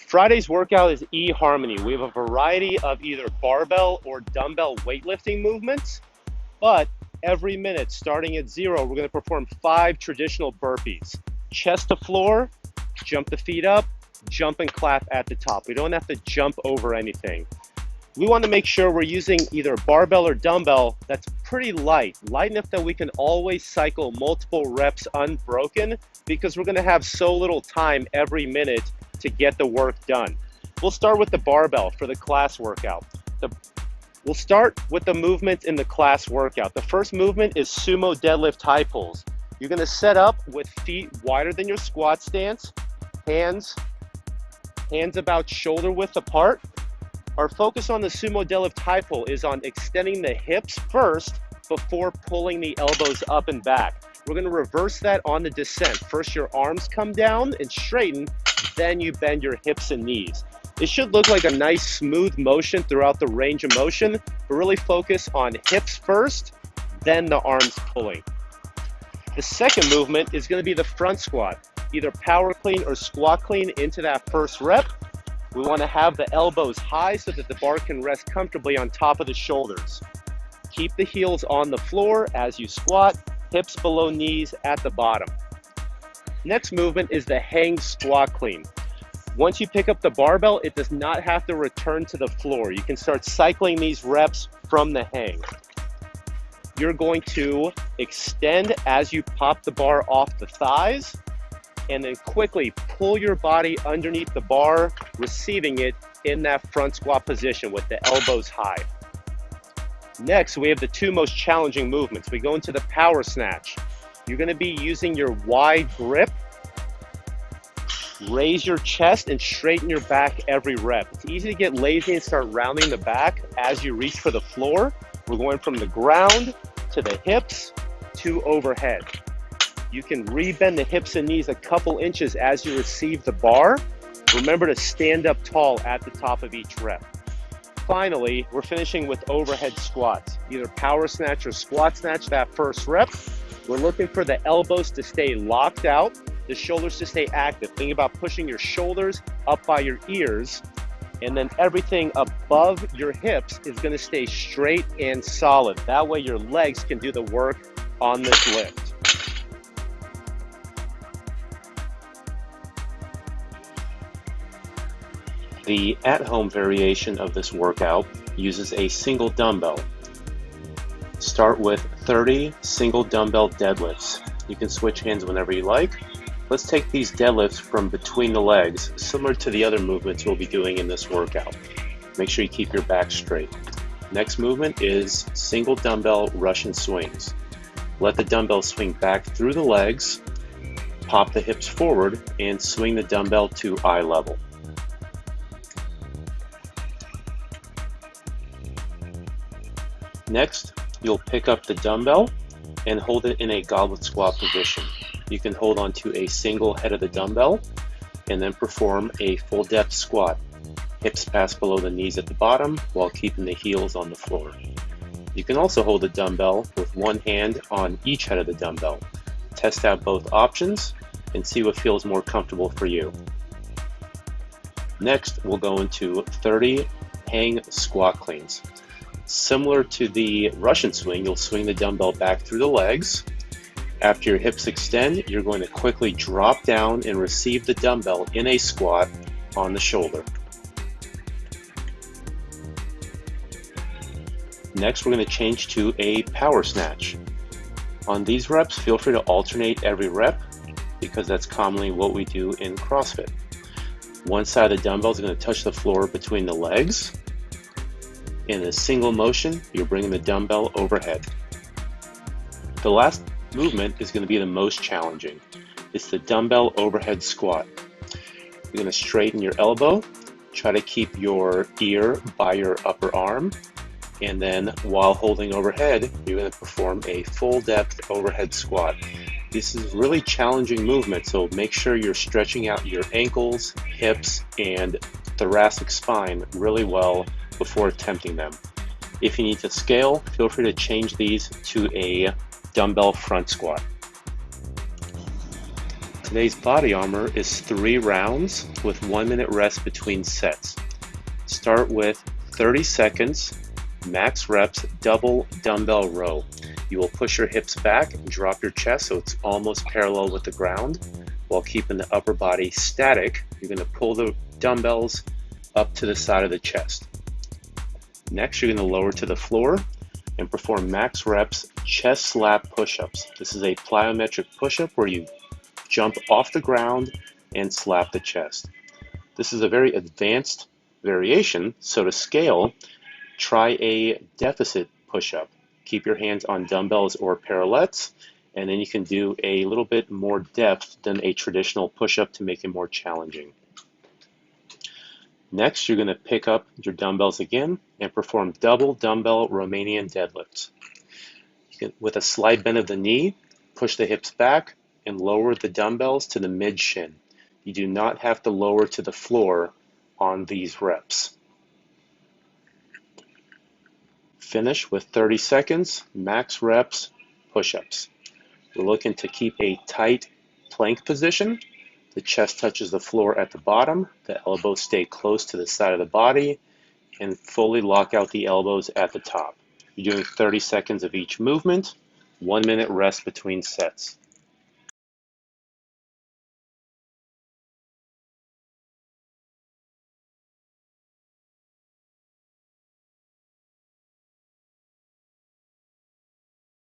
Friday's workout is eHarmony. We have a variety of either barbell or dumbbell weightlifting movements, but every minute starting at 0, we're going to perform 5 traditional burpees. Chest to floor, jump the feet up, jump and clap at the top. We don't have to jump over anything. We want to make sure we're using either barbell or dumbbell that's pretty light enough that we can always cycle multiple reps unbroken, because we're going to have so little time every minute to get the work done. We'll start with the barbell for the class workout. We'll start with the movements in the class workout. The first movement is Sumo deadlift high pulls. You're going to set up with feet wider than your squat stance, hands about shoulder width apart. Our focus on the Sumo deadlift high pull is on extending the hips first before pulling the elbows up and back. We're going to reverse that on the descent. First your arms come down and straighten, then you bend your hips and knees. It should look like a nice smooth motion throughout the range of motion, but really focus on hips first, then the arms pulling. The second movement is going to be the front squat. Either power clean or squat clean into that first rep. We want to have the elbows high so that the bar can rest comfortably on top of the shoulders. Keep the heels on the floor as you squat, hips below knees at the bottom. Next movement is the hang squat clean. Once you pick up the barbell, it does not have to return to the floor. You can start cycling these reps from the hang. You're going to extend as you pop the bar off the thighs, and then quickly pull your body underneath the bar, receiving it in that front squat position with the elbows high. Next, we have the 2 most challenging movements. We go into the power snatch. You're going to be using your wide grip. Raise your chest and straighten your back every rep. It's easy to get lazy and start rounding the back as you reach for the floor. We're going from the ground to the hips to overhead. You can rebend the hips and knees a couple inches as you receive the bar. Remember to stand up tall at the top of each rep. Finally, we're finishing with overhead squats. Either power snatch or squat snatch that first rep. We're looking for the elbows to stay locked out, the shoulders to stay active. Think about pushing your shoulders up by your ears, and then everything above your hips is going to stay straight and solid. That way your legs can do the work on this lift. The at-home variation of this workout uses a single dumbbell. Start with 30 single dumbbell deadlifts. You can switch hands whenever you like. Let's take these deadlifts from between the legs, similar to the other movements we'll be doing in this workout. Make sure you keep your back straight. Next movement is single dumbbell Russian swings. Let the dumbbell swing back through the legs, pop the hips forward, and swing the dumbbell to eye level. Next, you'll pick up the dumbbell and hold it in a goblet squat position. You can hold onto a single head of the dumbbell and then perform a full depth squat. Hips pass below the knees at the bottom while keeping the heels on the floor. You can also hold the dumbbell with one hand on each head of the dumbbell. Test out both options and see what feels more comfortable for you. Next, we'll go into 30 hang squat cleans. Similar to the Russian swing, you'll swing the dumbbell back through the legs. After your hips extend, you're going to quickly drop down and receive the dumbbell in a squat on the shoulder. Next, we're going to change to a power snatch. On these reps, feel free to alternate every rep, because that's commonly what we do in CrossFit. One side of the dumbbell is going to touch the floor between the legs. In a single motion, you're bringing the dumbbell overhead. The last movement is going to be the most challenging. It's the dumbbell overhead squat. You're going to straighten your elbow, try to keep your ear by your upper arm, and then while holding overhead, you're going to perform a full depth overhead squat. This is a really challenging movement, so make sure you're stretching out your ankles, hips, and thoracic spine really well before attempting them. If you need to scale, feel free to change these to a dumbbell front squat. Today's body armor is 3 rounds with 1 minute rest between sets. Start with 30 seconds, max reps, double dumbbell row. You will push your hips back and drop your chest so it's almost parallel with the ground while keeping the upper body static. You're going to pull the dumbbells up to the side of the chest. Next, you're going to lower to the floor and perform max reps chest slap push-ups. This is a plyometric push-up where you jump off the ground and slap the chest. This is a very advanced variation, so to scale, try a deficit push-up. Keep your hands on dumbbells or parallettes, and then you can do a little bit more depth than a traditional push-up to make it more challenging. Next, you're going to pick up your dumbbells again and perform double dumbbell Romanian deadlifts. With a slight bend of the knee, push the hips back and lower the dumbbells to the mid-shin. You do not have to lower to the floor on these reps. Finish with 30 seconds, max reps, push-ups. We're looking to keep a tight plank position. The chest touches the floor at the bottom, the elbows stay close to the side of the body, and fully lock out the elbows at the top. You're doing 30 seconds of each movement, 1 minute rest between sets.